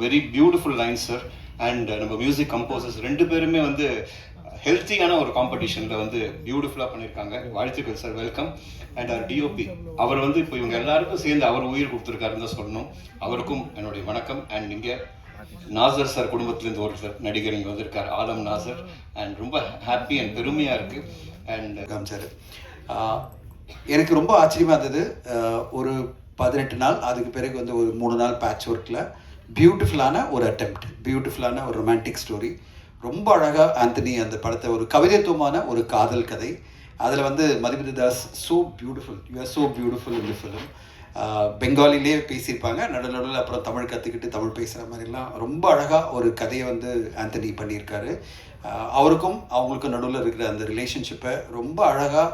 Very beautiful line sir. And நம்ம music composers ரெண்டு பேருமே வந்து ஹெல்த்தியான ஒரு காம்படிஷனில் வந்து பியூட்டிஃபுல்லாக பண்ணியிருக்காங்க. வாழ்த்துக்கள் சார், வெல்கம். அண்ட் அவர் டிஓபி அவர் வந்து இப்போ இவங்க எல்லாருக்கும் சேர்ந்து அவர் உயிர் கொடுத்துருக்காருன்னு தான் சொல்லணும். அவருக்கும் என்னுடைய வணக்கம். அண்ட் இங்கே நாசர் சார் குடும்பத்திலேருந்து ஒரு நடிகர் இங்கே வந்திருக்கார், ஆலம் நாசர். அண்ட் ரொம்ப ஹாப்பி அண்ட் பெருமையாக இருக்குது. அண்ட் காமிச்சார். எனக்கு ரொம்ப ஆச்சரியமாக இருந்தது. ஒரு 18 நாள், அதுக்கு பிறகு வந்து ஒரு 3 நாள் பேட்ச் ஒர்க்கில் பியூட்டிஃபுல்லான ஒரு அட்டெம்ப்ட், பியூட்டிஃபுல்லான ஒரு ரொமான்டிக் ஸ்டோரி. ரொம்ப அழகாக ஆந்தனி அந்த படத்தை ஒரு கவிதைத்துவமான ஒரு காதல் கதை. அதில் வந்து Madhumita Das so beautiful, you are so beautiful இந்த ஃபிலிம். பெங்காலிலே பேசியிருப்பாங்க, நடுநடுவில் அப்புறம் தமிழ் கற்றுக்கிட்டு தமிழ் பேசுகிற மாதிரிலாம் ரொம்ப அழகாக ஒரு கதையை வந்து ஆந்தனி பண்ணியிருக்காரு. அவருக்கும் அவங்களுக்கும் நடுவில் இருக்கிற அந்த ரிலேஷன்ஷிப்பை ரொம்ப அழகாக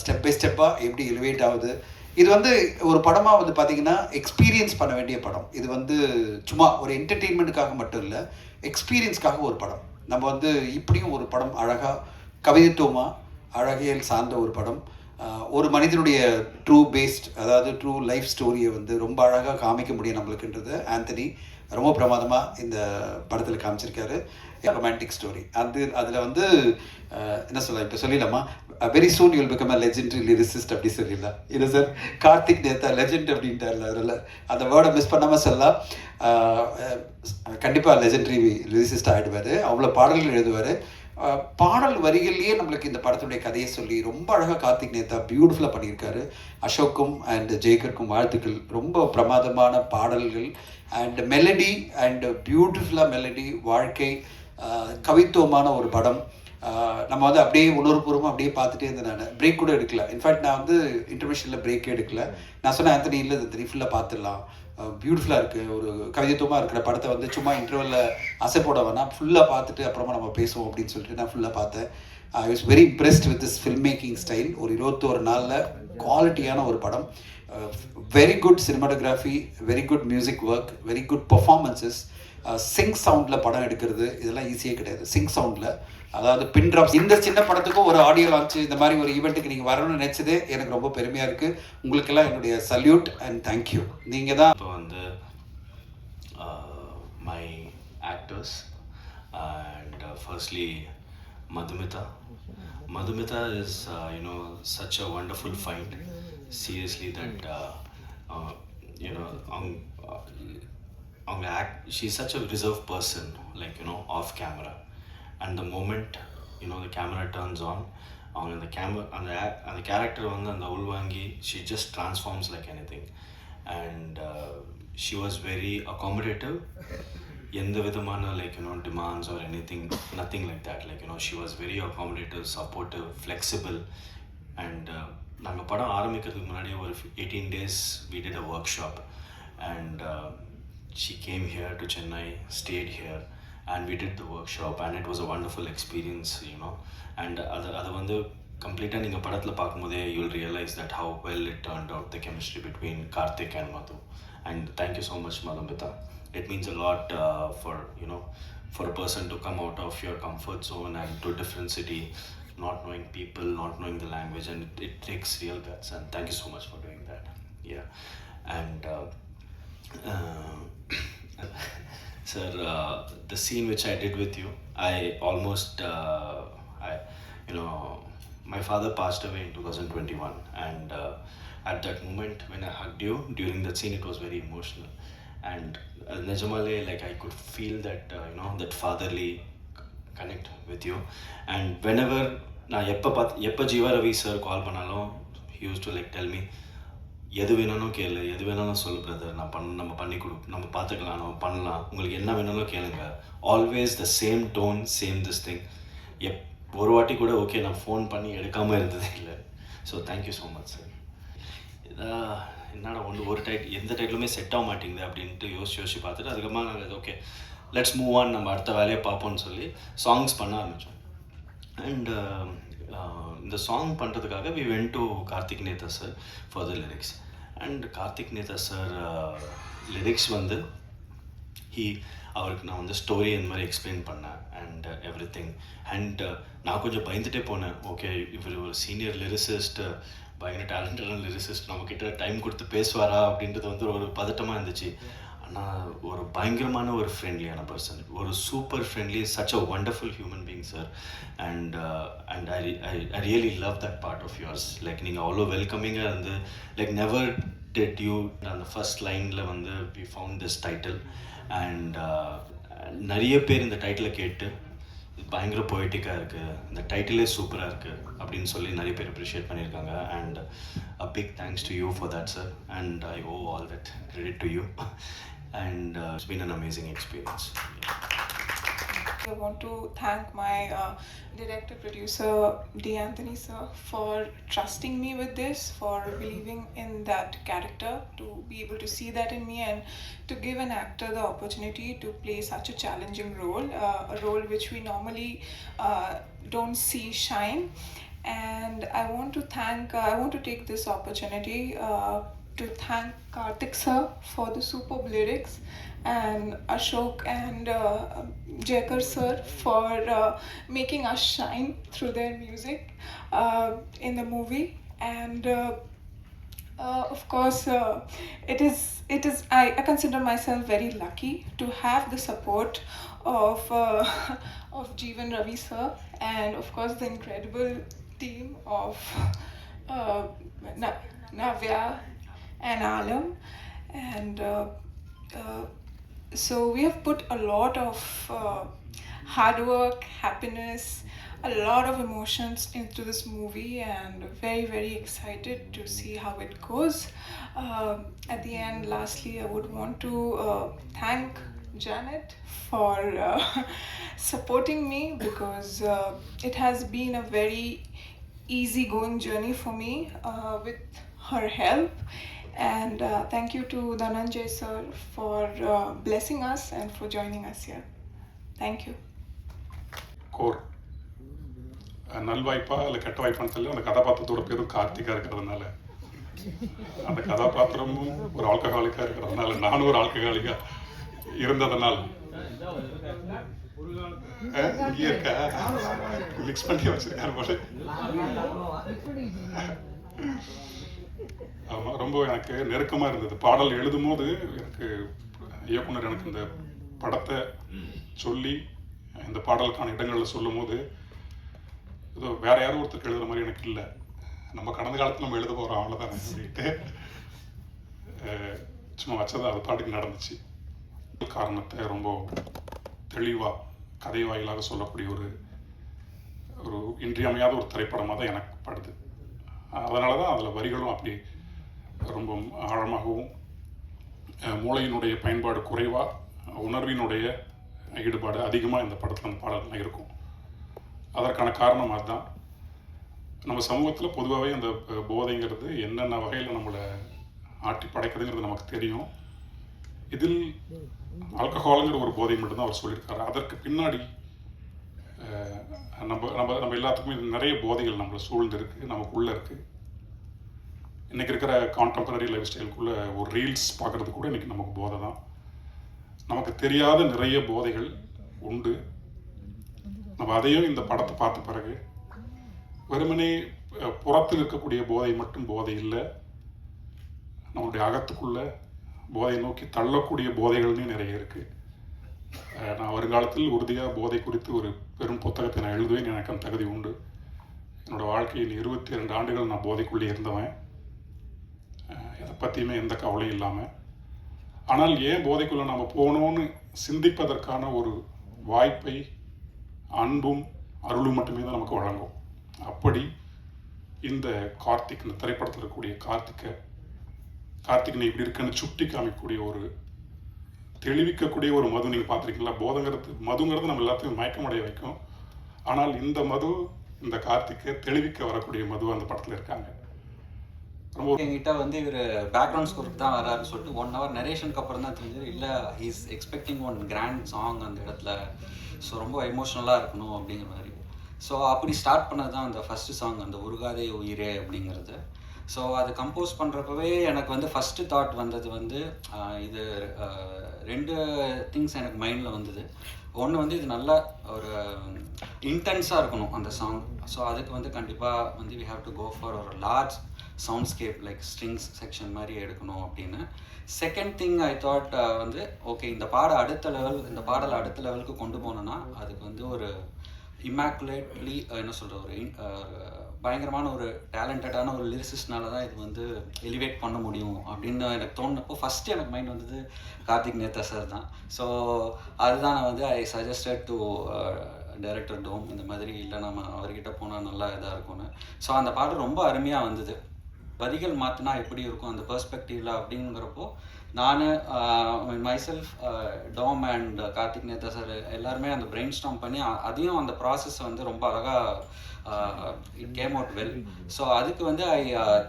ஸ்டெப் பை ஸ்டெப்பாக எப்படி எலிவேட் ஆகுது. இது வந்து ஒரு படமாக வந்து பார்த்திங்கன்னா எக்ஸ்பீரியன்ஸ் பண்ண வேண்டிய படம். இது வந்து சும்மா ஒரு என்டர்டெயின்மெண்ட்டுக்காக மட்டும் இல்லை, எக்ஸ்பீரியன்ஸ்க்காக ஒரு படம். நம்ம வந்து இப்படியும் ஒரு படம் அழகாக கவிதைத்துவமாக அழகியல் சார்ந்த ஒரு படம், ஒரு மனிதனுடைய ட்ரூ பேஸ்ட், அதாவது ட்ரூ லைஃப் ஸ்டோரியை வந்து ரொம்ப அழகாக காமிக்க முடியும் நம்மளுக்குன்றது ஆந்தனி ரொம்ப பிரமாதமாக இந்த படத்தில் காமிச்சிருக்காரு. ரொமான்டிக் ஸ்டோரி அதில் வந்து என்ன சொல்லலாம், இப்போ சொல்லிடலாமா, very soon you'll become a legendary lyricist அப்படி சொல்லிடலாம். இல்லை சார், கார்த்திக் நேத்தா லெஜெண்ட் அப்படின்ட்டார்ல, அதில் அந்த வேர்டை மிஸ் பண்ணாமல் சொல்லலாம். கண்டிப்பாக லெஜெண்டரி லிரிசிஸ்ட் ஆகிடுவார், அவ்வளோ பாடல்கள் எழுதுவார். பாடல் வரிகள்லேயே நம்மளுக்கு இந்த படத்துடைய கதையை சொல்லி ரொம்ப அழகாக கார்த்திக் நேத்தா பியூட்டிஃபுல்லாக பண்ணியிருக்காரு. அசோக்கும் அண்ட் ஜெய்கருக்கும் வாழ்த்துக்கள். ரொம்ப பிரமாதமான பாடல்கள் அண்ட் மெலடி அண்ட் பியூட்டிஃபுல்லாக மெலடி, வாழ்க்கை கவித்துவமான ஒரு படம். நம்ம வந்து அப்படியே உணர்வுபூர்வமாக அப்படியே பார்த்துட்டே இருந்தேன். நான் பிரேக் கூட எடுக்கல. இன்ஃபேக்ட் நான் வந்து இன்டர்மிஷனில் பிரேக்கே எடுக்கல. நான் சொன்னேன் ஆந்தனி இல்லை, இது ஃபுல்லாக பார்த்துடலாம், பியூட்டிஃபுல்லாக இருக்குது, ஒரு கவிதைத்துவமாக இருக்கிற படத்தை வந்து சும்மா இன்டர்வலில் அசை போட வேணாம், ஃபுல்லாக பார்த்துட்டு அப்புறமா நம்ம பேசுவோம் அப்படின்னு சொல்லிட்டு நான் ஃபுல்லாக பார்த்தேன். I was very impressed with this film making style. ஒரு 21 நாளில் குவாலிட்டியான ஒரு படம், very good cinematography, very good music work, very good performances. Sync சவுண்டில் படம் எடுக்கிறது இதெல்லாம் ஈஸியே கிடையாது. சிங்க் சவுண்டில், அதாவது பின் ட்ராப்ஸ். இந்த சின்ன படத்துக்கும் ஒரு ஆடியோ லான்ச்சு, இந்த மாதிரி ஒரு ஈவெண்ட்டுக்கு நீங்கள் வரணும்னு நினச்சதே எனக்கு ரொம்ப பெருமையாக இருக்குது. உங்களுக்கெல்லாம் என்னுடைய சல்யூட் அண்ட் தேங்க்யூ. நீங்கள் தான் இப்போ வந்து my actors and firstly Madhumita is such a wonderful find. Seriously, that she's such a reserved person, like off camera, and the moment the camera turns on, the camera and the character on the ulvangi, she just transforms like anything. And she was very accommodative. எந்த விதமான demands or anything, nothing like that. She was very accommodative, supportive, flexible. And நாங்கள் படம் ஆரம்பிக்கிறதுக்கு முன்னாடி ஒரு 18 days we did a workshop, and she came here to Chennai, stayed here, and we did the workshop, and it was a wonderful experience. And அது வந்து கம்ப்ளீட்டாக நீங்கள் படத்தில் பார்க்கும்போதே you'll realize that how well it turned out, the chemistry between Karthik and Madhu. And thank you so much, Madhumita. It means a lot for a person to come out of your comfort zone and to a different city, not knowing people, not knowing the language, and it takes real guts. And thank you so much for doing that. Yeah. And sir, the scene which I did with you, I almost my father passed away in 2021, and at that moment when I hugged you during that scene, it was very emotional. And Nejamale, I could feel that that fatherly connect with you. And whenever எப்போ Jeeva Ravi sir call பண்ணாலும் he used to tell me, எது வேணாலும் கேளு, எது வேணாலும் சொல்லு brother, நம்ம பண்ணி நம்ம பார்த்துக்கலாம், நம்ம பண்ணலாம், உங்களுக்கு என்ன வேணாலும் கேளுங்க. Always the same tone, same this thing. ஒரு வாட்டி கூட ஓகே நான் ஃபோன் பண்ணி எடுக்காமல் இருந்ததே இல்லை. So thank you so much sir. என்னடா ஒரு எந்த டைட்டிலுமே செட் ஆக மாட்டேங்குது அப்படின்ட்டு யோசிச்சு பார்த்துட்டு அதுக்கப்புறமா நாங்கள் ஓகே லெட்ஸ் மூவ் ஆன், நம்ம அடுத்த வேலையை பார்ப்போம்னு சொல்லி சாங்ஸ் பண்ண ஆரம்பித்தோம். அண்ட் இந்த சாங் பண்ணுறதுக்காக we went to Karthik Netha sir for the lyrics. And Karthik Netha sir lyrics வந்து அவருக்கு நான் வந்து ஸ்டோரி இந்த மாதிரி எக்ஸ்பிளைன் பண்ணேன் அண்ட் எவ்ரி திங். அண்ட் நான் கொஞ்சம் பயந்துட்டே போனேன். ஓகே, இவர் ஒரு சீனியர் லிரிசிஸ்ட், பயங்கர டேலண்டடான லிரிசிஸ்ட், நம்மக்கிட்ட டைம் கொடுத்து பேசுவாரா அப்படின்றது வந்து ஒரு பதட்டமாக இருந்துச்சு. ஆனால் ஒரு பயங்கரமான ஒரு ஃப்ரெண்ட்லியான பர்சன், ஒரு super friendly, such a wonderful human being sir. And and I really love that part of yours. Like நீங்கள் அவ்வளோ வெல்கமிங்காக இருந்து, லைக் நெவர் டெட் யூ. அந்த ஃபர்ஸ்ட் லைனில் வந்து we found this title. And நிறைய பேர் இந்த டைட்டிலை கேட்டு பயங்கர பொய்டிக்காக இருக்குது, இந்த டைட்டிலே சூப்பராக இருக்குது அப்படின்னு சொல்லி நிறைய பேர் அப்ரிஷியேட் பண்ணியிருக்காங்க. And a big thanks to you for that, sir, and I owe all that credit to you. And it's been an amazing experience. I want to thank my director producer D. Anthony sir for trusting me with this, for believing in that character, to be able to see that in me and to give an actor the opportunity to play such a challenging role, a role which we normally don't see shine. And I want to take this opportunity to thank Karthik sir for the superb lyrics, and Ashok and Jekar sir for making us shine through their music in the movie. And of course, it is I consider myself very lucky to have the support of Jeevan Ravi sir, and of course the incredible team of Navya and Alam. And so we have put a lot of hard work, happiness, a lot of emotions into this movie, and very, very excited to see how it goes. At the end, lastly, I would want to thank Janet for supporting me, because it has been a very easy-going journey for me with her help. And thank you to Dhananjay sir for blessing us and for joining us here. Thank you. கோர் நல்வாய்ப்பா இல்லை கெட்ட வாய்ப்பான்னு சொல்லி அந்த கதாபாத்திரத்தோட பேரும் கார்த்திகா இருக்கிறதுனால, அந்த கதாபாத்திரமும் ஒரு ஆல்கஹாலிக்காக இருக்கிறதுனால, நானும் ஒரு ஆல்கஹாலிக்கா இருந்ததுனால இங்கே இருக்க மிக்ஸ் பண்ணி வச்சிருக்காரு போல. ஆமாம், ரொம்ப எனக்கு நெருக்கமாக இருந்தது. பாடல் எழுதும் போது எனக்கு இயக்குனர் எனக்கு இந்த படத்தை சொல்லி இந்த பாடலுக்கான இடங்களில் சொல்லும் போது ஏதோ வேற யாரும் ஒருத்தருக்கு எழுதுகிற மாதிரி எனக்கு இல்லை, நம்ம கடந்த காலத்தில் நம்ம எழுத போகிறோம் அவ்வளோதானே சொல்லிட்டு சும்மா வச்சதை அது பாட்டுக்கு நடந்துச்சு. காரணத்தை ரொம்ப தெளிவாக கதை வாயிலாக சொல்லக்கூடிய ஒரு இன்றியமையாத ஒரு திரைப்படமாக தான் எனக்கு படுது. அதனால தான் அதில் வரிகளும் அப்படி ரொம்ப ஆழமாகவும், மூளையினுடைய பயன்பாடு குறைவாக, உணர்வினுடைய ஈடுபாடு அதிகமாக இந்த படத்தில் அந்த பாடல்கள் இருக்கும். அதற்கான காரணம் அதுதான். நம்ம சமூகத்தில் பொதுவாகவே அந்த போதைங்கிறது என்னென்ன வகையில் நம்மளை ஆட்டி படைக்குதுங்கிறது நமக்கு தெரியும். இதில் ஆல்கஹாலுங்கிற ஒரு போதை மட்டும்தான் அவர் சொல்லியிருக்காரு. அதற்கு பின்னாடி நம்ம எல்லாத்துக்குமே நிறைய போதைகள் நம்மளை சூழ்ந்து இருக்குது, நமக்குள்ளே இருக்குது. இன்றைக்கி இருக்கிற கான்டெம்பரரி லைஃப் ஸ்டைலுக்குள்ளே ஒரு ரீல்ஸ் பார்க்குறது கூட இன்றைக்கி நமக்கு போதை தான். நமக்கு தெரியாத நிறைய போதைகள் உண்டு. நம்ம அதையும் இந்த படத்தை பார்த்த பிறகு வெறுமனே புறத்தில் இருக்கக்கூடிய போதை மட்டும் போதை இல்லை, நம்மளுடைய அகத்துக்குள்ளே போதை நோக்கி தள்ளக்கூடிய போதைகள்னே நிறைய இருக்குது. நான் வருங்காலத்தில் உறுதியாக போதை குறித்து ஒரு பெரும் புத்தகத்தை நான் எழுதுவேன். எனக்கு அந்த தகுதி உண்டு. என்னோடய வாழ்க்கையில் 22 ஆண்டுகள் நான் போதைக்குள்ளே இருந்தவன், எதை பற்றியுமே எந்த கவலையும் இல்லாமல். ஆனால் ஏன் போதைக்குள்ளே நாம் போகணும்னு சிந்திப்பதற்கான ஒரு வாய்ப்பை அன்பும் அருளும் மட்டுமே தான் நமக்கு வழங்கும். அப்படி இந்த கார்த்திக், இந்த திரைப்படத்தில் இருக்கக்கூடிய கார்த்திக் இப்படி இருக்குன்னு சுட்டி காமிக்கக்கூடிய ஒரு தெளிவிக்கக்கூடிய ஒரு மது. நீங்கள் பார்த்துருக்கீங்களா? மதுங்கிறது நம்ம எல்லாத்தையும் மயக்கமடைய வைக்கும். ஆனால் இந்த மது, இந்த கார்த்திக்கை தெளிவிக்க வரக்கூடிய மது அந்த படத்தில் இருக்காங்க. ரொம்ப என்கிட்ட வந்து இவர் பேக்ரவுண்ட் ஸ்கோருக்கு தான் வராருன்னு சொல்லிட்டு 1 hour நரேஷனுக்கு அப்புறம் தான் தெரிஞ்சது. இல்லை, he's expecting one grand song அந்த இடத்துல, ஸோ ரொம்ப எமோஷ்னலாக இருக்கணும் அப்படிங்கிற மாதிரி. ஸோ அப்படி ஸ்டார்ட் பண்ணது தான் அந்த ஃபஸ்ட்டு சாங், அந்த உருகாதே உயிரே அப்படிங்கிறது. ஸோ அது கம்போஸ் பண்ணுறப்பவே எனக்கு வந்து ஃபஸ்ட்டு தாட் வந்தது வந்து இது 2 திங்ஸ் எனக்கு மைண்டில் வந்தது. ஒன்று வந்து இது நல்லா ஒரு இன்டென்ஸாக இருக்கணும் அந்த சாங். ஸோ அதுக்கு வந்து கண்டிப்பாக வந்து we have to go for ஒரு large soundscape like strings section மாதிரி எடுக்கணும் அப்படின்னு. செகண்ட் திங் ஐ தாட் வந்து ஓகே இந்த பாடலை அடுத்த லெவலுக்கு கொண்டு போனோன்னா அதுக்கு வந்து ஒரு இம்மாக்குலேட்லி என்ன சொல்கிற ஒரு பயங்கரமான ஒரு டேலண்டடான ஒரு லிரிசிஸ்ட்னால தான் இது வந்து எலிவேட் பண்ண முடியும் அப்படின்னு எனக்கு தோணுனப்போ ஃபஸ்ட்டு எனக்கு மைண்ட் வந்தது கார்த்திக் நேத்தா சார் தான். ஸோ அதுதான் நான் வந்து ஐ சஜஸ்டட் டு டைரக்டர் டோம் இந்த மாதிரி இல்லை நம்ம அவர்கிட்ட போனால் நல்லா இதாக இருக்கும்னு. ஸோ அந்த பாட்டு ரொம்ப அருமையாக வந்தது. வரிகள் மாற்றினா எப்படி இருக்கும் அந்த பெர்ஸ்பெக்டிவில் அப்படிங்கிறப்போ நான் myself dome and Karthik Neta sir எல்லாருமே அந்த பிரெயின் ஸ்டார்ம் பண்ணி அதையும் அந்த ப்ராசஸை வந்து ரொம்ப அழகாக it came out well. So அதுக்கு வந்து I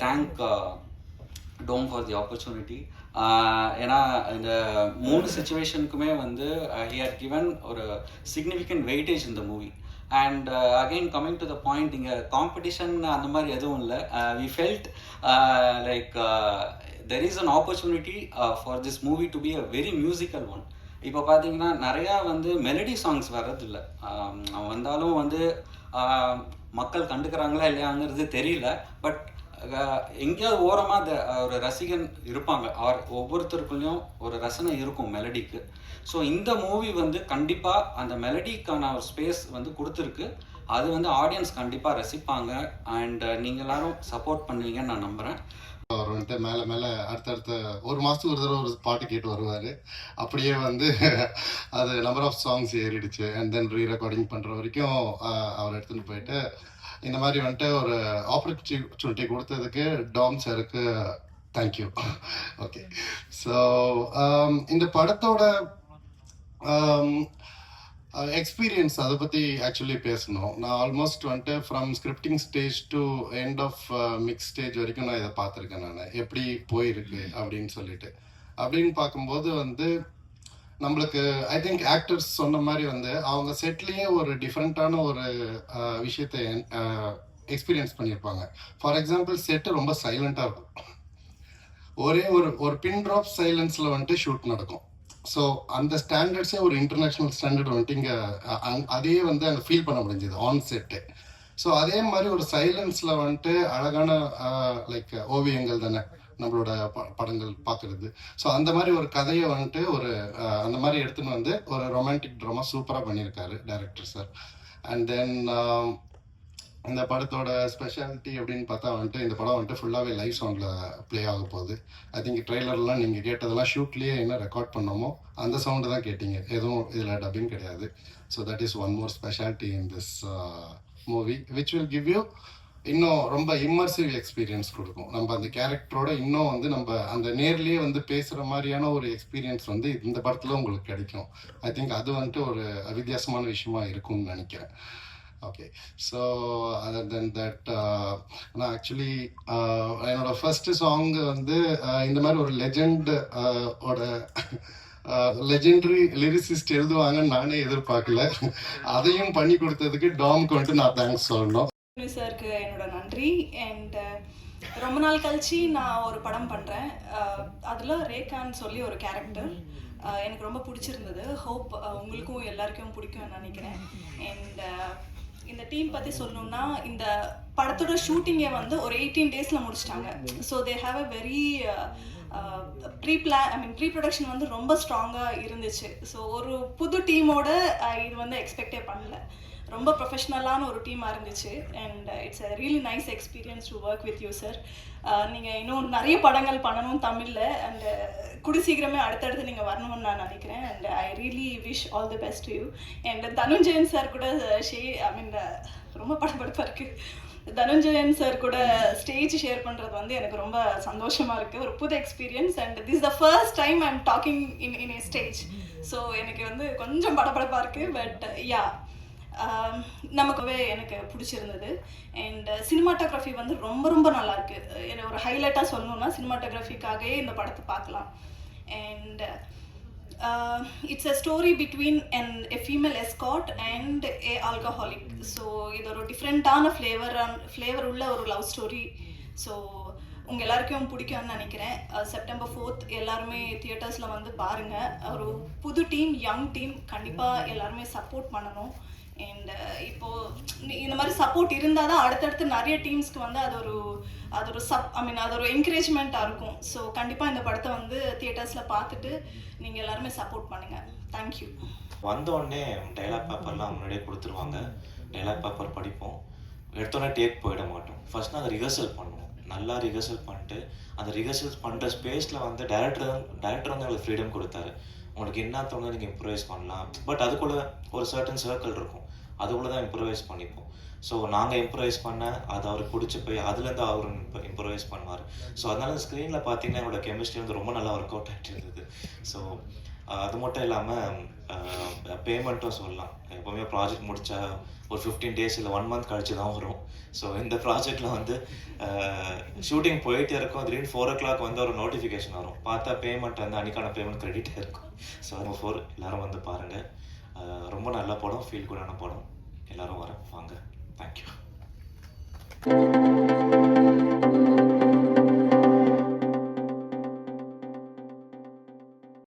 thank Tom for the opportunity. ஏன்னா இந்த 3 சுச்சுவேஷனுக்குமே வந்து ஹி ஹேட் கிவன் ஒரு சிக்னிஃபிகண்ட் வெயிட்டேஜ் இந்த movie. And again coming to the point, இங்கே காம்படிஷன் அந்த மாதிரி எதுவும் இல்லை. We felt like there is an opportunity for this movie to be a very musical one. இப்போ பார்த்தீங்கன்னா நிறையா வந்து மெலடி சாங்ஸ் வர்றதில்லை. வந்தாலும் வந்து மக்கள் கண்டுக்கிறாங்களா இல்லையாங்கிறது தெரியல. பட் எங்கேயாவது ஓரமாக ஒரு ரசிகன் இருப்பாங்க. ஒவ்வொருத்தருக்குள்ளேயும் ஒரு ரசனை இருக்கும் மெலடிக்கு. ஸோ இந்த மூவி வந்து கண்டிப்பாக அந்த மெலடிக்கான ஒரு ஸ்பேஸ் வந்து கொடுத்துருக்கு. அது வந்து ஆடியன்ஸ் கண்டிப்பாக ரசிப்பாங்க. அண்ட் நீங்கள் எல்லாரும் சப்போர்ட் பண்ணுவீங்கன்னு நான் நம்புகிறேன். அவர் வந்துட்டு மேலே அடுத்தடுத்த ஒரு மாதத்துக்கு ஒரு தடவை ஒரு பாட்டு கேட்டு வருவார். அப்படியே வந்து அது நம்பர் ஆஃப் சாங்ஸ் ஏறிடுச்சு. அண்ட் தென் ரீ ரெக்கார்டிங் பண்ணுற வரைக்கும் அவர் எடுத்துகிட்டு போயிட்டு இந்த மாதிரி வந்துட்டு ஒரு ஆப்பர்ச்சுனிட்டி கொடுத்ததுக்கு டாம் சாருக்கு தேங்க்யூ. ஓகே, ஸோ இந்த படத்தோட எக்ஸ்பீரியன்ஸ் அதை பற்றி ஆக்சுவலி பேசணும். நான் ஆல்மோஸ்ட் வந்துட்டு from scripting stage to end of mix stage வரைக்கும் நான் இதை பார்த்துருக்கேன். நான் எப்படி போயிருக்கு அப்படின்னு பார்க்கும்போது வந்து நம்மளுக்கு ஐ திங்க் ஆக்டர்ஸ் சொன்ன மாதிரி வந்து அவங்க செட்லேயே ஒரு டிஃப்ரெண்ட்டான ஒரு விஷயத்தை எக்ஸ்பீரியன்ஸ் பண்ணியிருப்பாங்க. ஃபார் எக்ஸாம்பிள் செட்டு ரொம்ப சைலண்ட்டாக இருக்கும். ஒரே ஒரு பின் ட்ராப் சைலன்ஸில் வந்துட்டு ஷூட் நடக்கும். ஸோ அந்த ஸ்டாண்டர்ட்ஸே ஒரு இன்டர்நேஷ்னல் ஸ்டாண்டர்ட் வந்துட்டு இங்கே அதே வந்து அங்கே ஃபீல் பண்ண முடிஞ்சது ஆன் செட்டு. ஸோ அதே மாதிரி ஒரு சைலன்ஸில் வந்துட்டு அழகான லைக் ஓவியங்கள் தானே நம்மளோட படங்கள் பார்க்குறது. ஸோ அந்த மாதிரி ஒரு கதையை வந்துட்டு ஒரு அந்த மாதிரி எடுத்துன்னு வந்து ஒரு ரொமான்டிக் ட்ராமா சூப்பராக பண்ணியிருக்காரு டைரக்டர் சார். அண்ட் தென் இந்த படத்தோட ஸ்பெஷாலிட்டி அப்படின்னு பார்த்தா வந்துட்டு இந்த படம் வந்துட்டு ஃபுல்லாகவே லைவ் சவுண்டில் ப்ளே ஆக போகுது. ஐ திங்க் ட்ரெய்லர்லாம் நீங்கள் கேட்டதெல்லாம் ஷூட்லேயே என்ன ரெக்கார்ட் பண்ணோமோ அந்த சவுண்டு தான் கேட்டீங்க. எதுவும் இதில் டப்பிங் கிடையாது. So that is one more speciality in this movie which will give you இன்னும் ரொம்ப இம்மர்சிவ் எக்ஸ்பீரியன்ஸ் கொடுக்கும். நம்ம அந்த கேரக்டரோட இன்னும் வந்து நம்ம அந்த நேர்லேயே வந்து பேசுகிற மாதிரியான ஒரு எக்ஸ்பீரியன்ஸ் வந்து இந்த படத்தில் உங்களுக்கு கிடைக்கும். ஐ திங்க் அது வந்துட்டு ஒரு வித்தியாசமான விஷயமா இருக்கும்னு நினைக்கிறேன். Okay, so other then that நான் ஆக்சுவலி என்னோட ஃபர்ஸ்ட் சாங் வந்து இந்த மாதிரி ஒரு லெஜெண்டரி லிரிசிஸ்ட் எழுதுவாங்கன்னு நானே எதிர்பார்க்கல. அதையும் பண்ணி கொடுத்ததுக்கு டாம்க்கு வந்துட்டு நான் தேங்க்ஸ் சொல்லணும். சாருக்கு என்னோட நன்றி. அண்ட் ரொம்ப நாள் கழிச்சு நான் ஒரு படம் பண்ணுறேன். அதில் ரேகான்னு சொல்லி ஒரு கேரக்டர் எனக்கு ரொம்ப பிடிச்சிருந்தது. ஹோப் உங்களுக்கும் எல்லாருக்கும் பிடிக்கும்னு நினைக்கிறேன். அண்ட் இந்த டீம் பற்றி சொல்லணுன்னா இந்த படத்தோட ஷூட்டிங்கை வந்து ஒரு 18 daysல முடிச்சிட்டாங்க. So they have a very pre production வந்து ரொம்ப ஸ்ட்ராங்காக இருந்துச்சு. ஸோ ஒரு புது டீமோட இது வந்து எக்ஸ்பெக்டே பண்ணல. ரொம்ப ப்ரொஃபஷ்னலான ஒரு டீமாக இருந்துச்சு. And it's a really nice experience to work with you sir. நீங்கள் இன்னும் நிறைய படங்கள் பண்ணணும் தமிழில். அண்ட் கூடி சீக்கிரமே அடுத்தடுத்து நீங்கள் வரணும்னு நான் நினைக்கிறேன். And I really wish all the best to you. And Dhananjayan sir கூட ரொம்ப படப்படப்பாக இருக்குது. தனுஞ்சயன் சார் கூட ஸ்டேஜ் ஷேர் பண்ணுறது வந்து எனக்கு ரொம்ப சந்தோஷமாக இருக்குது. ஒரு புது experience. And this the first time I am talking in a stage. So எனக்கு வந்து கொஞ்சம் படப்படப்பாக இருக்குது. பட் யா, நமக்குவே எனக்கு பிடிச்சிருந்தது. அண்ட் சினிமாட்டோகிராஃபி வந்து ரொம்ப ரொம்ப நல்லாயிருக்கு. எனக்கு ஒரு ஹைலைட்டாக சொல்லணுன்னா சினிமாட்டோகிராஃபிக்காகவே இந்த படத்தை பார்க்கலாம். And it's a story between a female escort and a alcoholic. So இது ஒரு டிஃப்ரெண்ட்டான ஃப்ளேவர் உள்ள ஒரு லவ் ஸ்டோரி. ஸோ உங்கள் எல்லாருக்கும் பிடிக்கும்னு நினைக்கிறேன். செப்டம்பர் 4th எல்லாருமே தியேட்டர்ஸில் வந்து பாருங்கள். ஒரு புது டீம், யங் டீம், கண்டிப்பாக எல்லாருமே சப்போர்ட் பண்ணணும். அண்ட் இப்போது இந்த மாதிரி சப்போர்ட் இருந்தால் தான் அடுத்தடுத்து நிறைய டீம்ஸ்க்கு வந்து அது ஒரு அது ஒரு என்கரேஜ்மெண்ட்டாக இருக்கும். ஸோ கண்டிப்பாக இந்த படத்தை வந்து தியேட்டர்ஸில் பார்த்துட்டு நீங்கள் எல்லாருமே சப்போர்ட் பண்ணுங்கள். தேங்க்யூ. வந்தோடனே டைலாக் பேப்பர்லாம் முன்னாடியே கொடுத்துருவாங்க. டைலாக் பேப்பர் படிப்போம். எடுத்தோடனே டேக் போயிட மாட்டோம். ஃபர்ஸ்ட் நாங்கள் ரிஹர்சல் பண்ணுவோம். நல்லா ரிஹர்சல் பண்ணிட்டு அந்த ரிஹர்சல் பண்ணுற ஸ்பேஸில் வந்து டேரக்டர் வந்து எங்களுக்கு ஃப்ரீடம் கொடுத்தாரு. உங்களுக்கு என்ன தோணுதோ நீங்கள் இம்ப்ரூவைஸ் பண்ணலாம். பட் அதுக்குள்ளே ஒரு சர்டன் சர்க்கிள் இருக்கும், அதுக்குள்ளே தான் இம்ப்ரூவைஸ் பண்ணிப்போம். ஸோ நாங்கள் இம்ப்ரூவைஸ் பண்ண அது அவருக்கு பிடிச்சி போய் அதுலேருந்து அவர் இம்ப்ரூவைஸ் பண்ணுவார். ஸோ அதனால ஸ்க்ரீனில் பார்த்தீங்கன்னா என்னோட கெமிஸ்ட்ரி வந்து ரொம்ப நல்லா ஒர்க் அவுட் ஆகிட்டு இருந்தது. ஸோ அது மட்டும் இல்லாமல் பேமெண்ட்டும் சொல்லலாம். எப்போவுமே ப்ராஜெக்ட் முடித்தா ஒரு 15 days இல்லை 1 month கழிச்சு தான் வரும். ஸோ இந்த ப்ராஜெக்டில் வந்து ஷூட்டிங் போயிட்டே இருக்கும். திடீர்னு 4 o'clock வந்து ஒரு நோட்டிஃபிகேஷன் வரும். பார்த்தா பேமெண்ட் வந்து அன்றைக்கான பேமெண்ட் கிரெடிட்டாக இருக்கும். ஸோ 4 எல்லோரும் வந்து பாருங்கள். ரொம்ப நல்ல படம், ஃபீல் குடான படம். எல்லோரும் வாங்க. தேங்க்யூ.